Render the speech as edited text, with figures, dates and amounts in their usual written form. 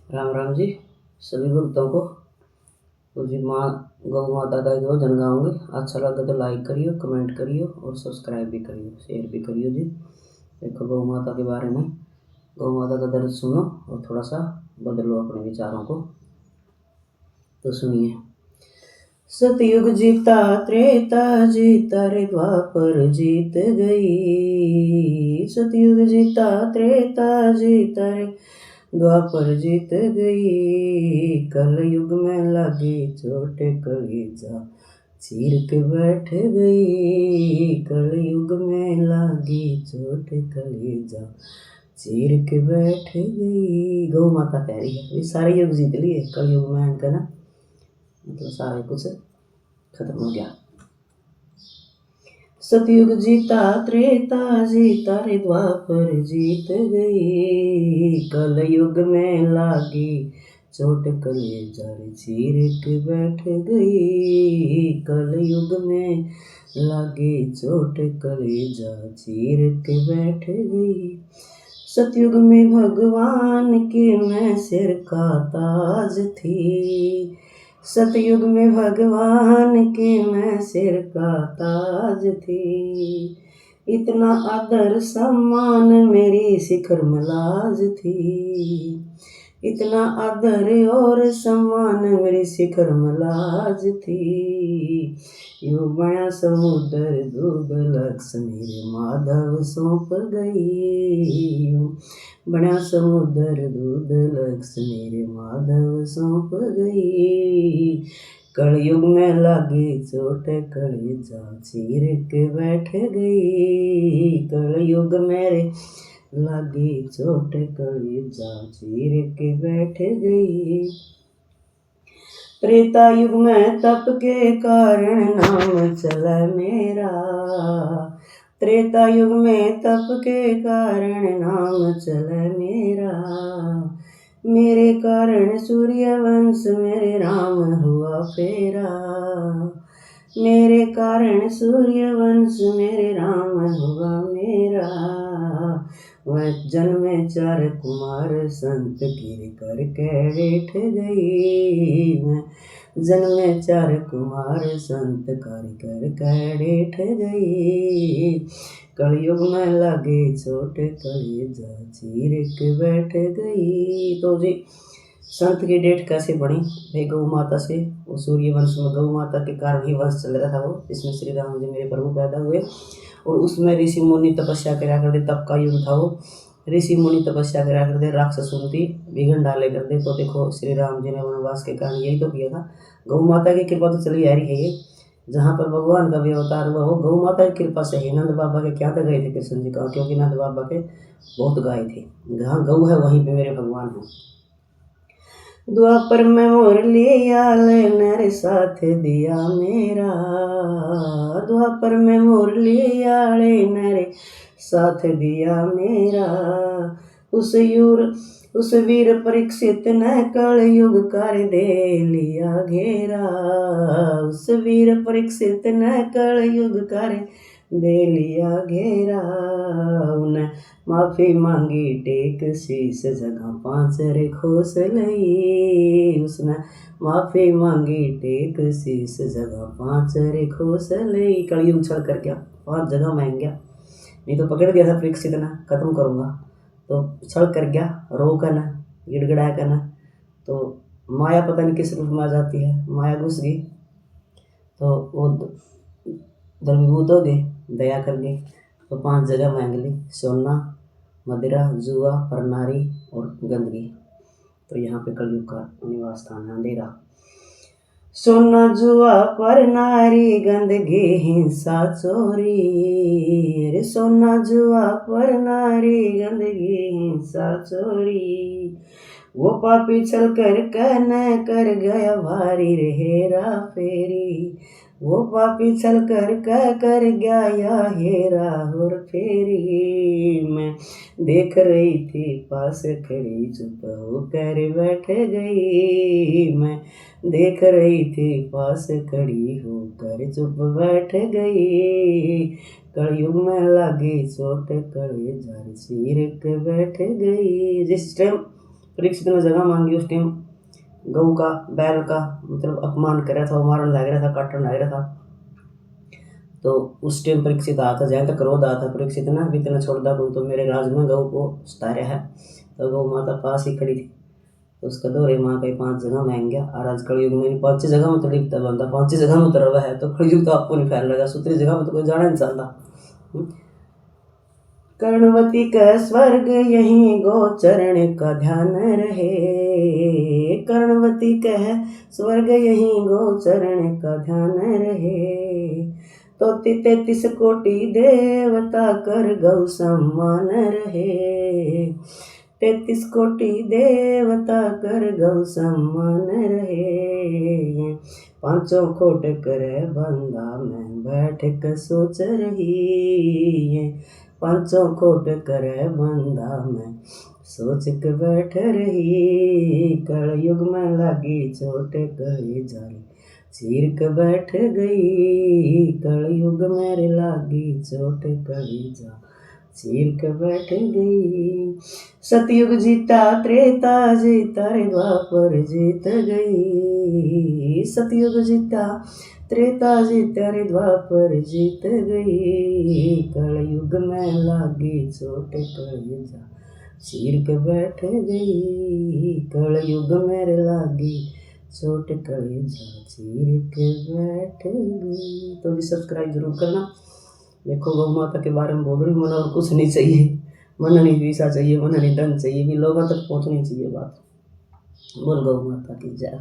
राम राम जी सभी भक्तों को। तो जी माँ गौ माता का एक भजन गाऊंगे। अच्छा लगा तो लाइक करियो, कमेंट करियो और सब्सक्राइब भी करियो, शेयर भी करियो जी। देखो गौ माता के बारे में, गौ माता का दर्द सुनो और थोड़ा सा बदलो अपने विचारों को। तो सुनिए। सतयुग जीता, त्रेता जीता रे, द्वापर जीत गई। सतयुग जीता, त्रेता जीता रे, द्वापर जीत गई। कल युग में लगी चोट कलेजा चीर के बैठ गई। कल युग में लगी चोट कलेजा चीर के बैठ गई। गौ माता कह रही है, सारे युग जीत लिए, कल युग में इनका ना मतलब सारा कुछ खत्म हो गया। सतयुग जीता, त्रेता जीता रे, द्वापर जीत गई। कल युग में लागी चोट कलेजा चीर के बैठ गई। कल युग में लागी चोट कलेजा चीर के बैठ गई। सतयुग में भगवान के मैं सिर का ताज थी। सतयुग में भगवान के मैं सिर का ताज थी। इतना आदर सम्मान मेरी शिखर मलाज थी। इतना आदर और सम्मान मेरी शिखर मलाज थी। यूं बड़ा समुद्र दूध लक्ष्मी माधव सौंप गई। यूं बड़ा समुद्र दूध लक्ष्मी माधव सौंप गई। कलयुग में लागी चोट कलेजा चीर के बैठ गई। कलयुग मेरे लागी चोट कलेजा चीर के बैठ गई। त्रेता युग में तप के कारण नाम चला मेरा। त्रेता युग में तप के कारण नाम चला मेरा। मेरे कारण सूर्यवंश मेरे राम हुआ फेरा। मेरे कारण सूर्यवंश मेरे राम हुआ मेरा। वह जन्मे चार कुमार संत गिर कर कैठ गई। मैं जन्मे चार कुमार संत कर कैठ गई। कलयुग में लगे चोट कलेजा चीर के बैठ गई। तो जी संत की डेट कैसे बनी भाई? गौ माता से। वो सूर्य वंश में गौ माता के कारण ही वंश चल रहा था वो, जिसमें श्री राम जी मेरे प्रभु पैदा हुए। और उसमें ऋषि मुनि तपस्या करा करते, तप का युग था वो। ऋषि मुनि तपस्या करा करते, राक्षसों की विघन डाले करते। तो देखो श्री राम जी ने वनवास के कारण यही तो किया था। गौ माता की कृपा तो चली आ रही है। ये जहाँ पर भगवान का भी अवतार हुआ वो गौ माता की कृपा से ही। नंद बाबा के क्या तक गए थे कृष्ण जी का, क्योंकि नंद बाबा के बहुत गाय थे। जहाँ गौ है वहीं पे मेरे भगवान हैं। द्वापर में मुरली आले नर साथ दिया मेरा। द्वापर में मुरली आले नर साथ दिया मेरा। उस वीर परीक्षित ने कल युग कर दे लिया घेरा। उस वीर परीक्षित ने कल युग कर दे लिया घेरा। उन्हें माफी मांगी टेक शीस जगह पांच रे खोस लई। उसने माफी मांगी टेक शीस जगह पांच रे खोस लई। कलयुग छड़ कर गया, 5 जगह मांग गया। नहीं तो पकड़ गया था परीक्षित ना, खत्म करूँगा। तो छड़ कर गया, रो कर ना, गिड़गिड़ा कर ना। तो माया पता नहीं किस रूप में आ जाती है। माया घुस गई तो वो द्रवीभूत हो गए, दया कर गई। तो 5 जगह मांग ली, सोना, मदिरा, जुआ, परनारी और गंदगी। तो यहाँ पे कलयुग का निवास स्थान है, अंधेरा। सोना जुआ परनारी गंदगी हिंसा चोरी। रे सोना जुआ परनारी गंदगी हिंसा चोरी। वो पापी चल कर कहने कर गया भारी रे हेरा फेरी। वो पापी चल कर कह कर गया हेरा और फेरी। मैं देख रही थी पास खड़ी चुप होकर बैठ गई। मैं देख रही थी पास खड़ी होकर चुप बैठ गई। कलयुग में लगी चोट कलेजा चीर के बैठ गई। जिस टाइम परीक्षित ने जगह मांगी। उस टाइम गऊ का, बैल का मतलब अपमान कर रहा था, वो मारने लग रहा था, काटने लग रहा था। तो उस टाइम परीक्षित आता, जहाँ तक क्रोध आता परीक्षित ना भी इतना छोड़ दा कोई तो मेरे राज में गऊ को सता रहा है। तो गौ माता पास ही खड़ी थी। तो उसका दोहरे माँ कहीं 5 जगह मांग गया। और आज कलयुग में 5 जगह में तो लिखता बंदा, 5 जगह में तो रवा है। तो कलयुग तो आपको नहीं फैल लगा, सूत्री जगह में तो कोई जाना नहीं चाहता। कर्णवती का स्वर्ग यहीं गोचरण का ध्यान रहे। कर्णवती कह स्वर्ग यहीं गोचरण का ध्यान रहे। तो 33 कोटि देवता कर गौ सम्मान रहे। 33 कोटि देवता कर गौ सम्मान रहे। 5 खोट करे बंदा में बैठ के सोच रही। 5 खोट करे बंदा में सोच के बैठ रही। कलयुग में लगी चोट कली जारी चीर के बैठ गई। कलयुग में लगी चोट कली जा चीर के बैठ गई। सतयुग जीता त्रेता जीता रे द्वापर जीत गई। सतयुग जीता त्रेता जीता रे द्वापर जीत गई। कलयुग में लागी चोट कली जा चीर के बैठ गई। कलयुग में लागी चोट कली जा चीर के बैठ गई। तो भी सब्सक्राइब जरूर करना। देखो गौ माता के बारे में बोल रही, मन और कुछ नहीं चाहिए, मन नहीं पैसा चाहिए, मन नहीं धन चाहिए, भी लोगों तक पहुँचनी चाहिए बात। बोल गौ माता की जय।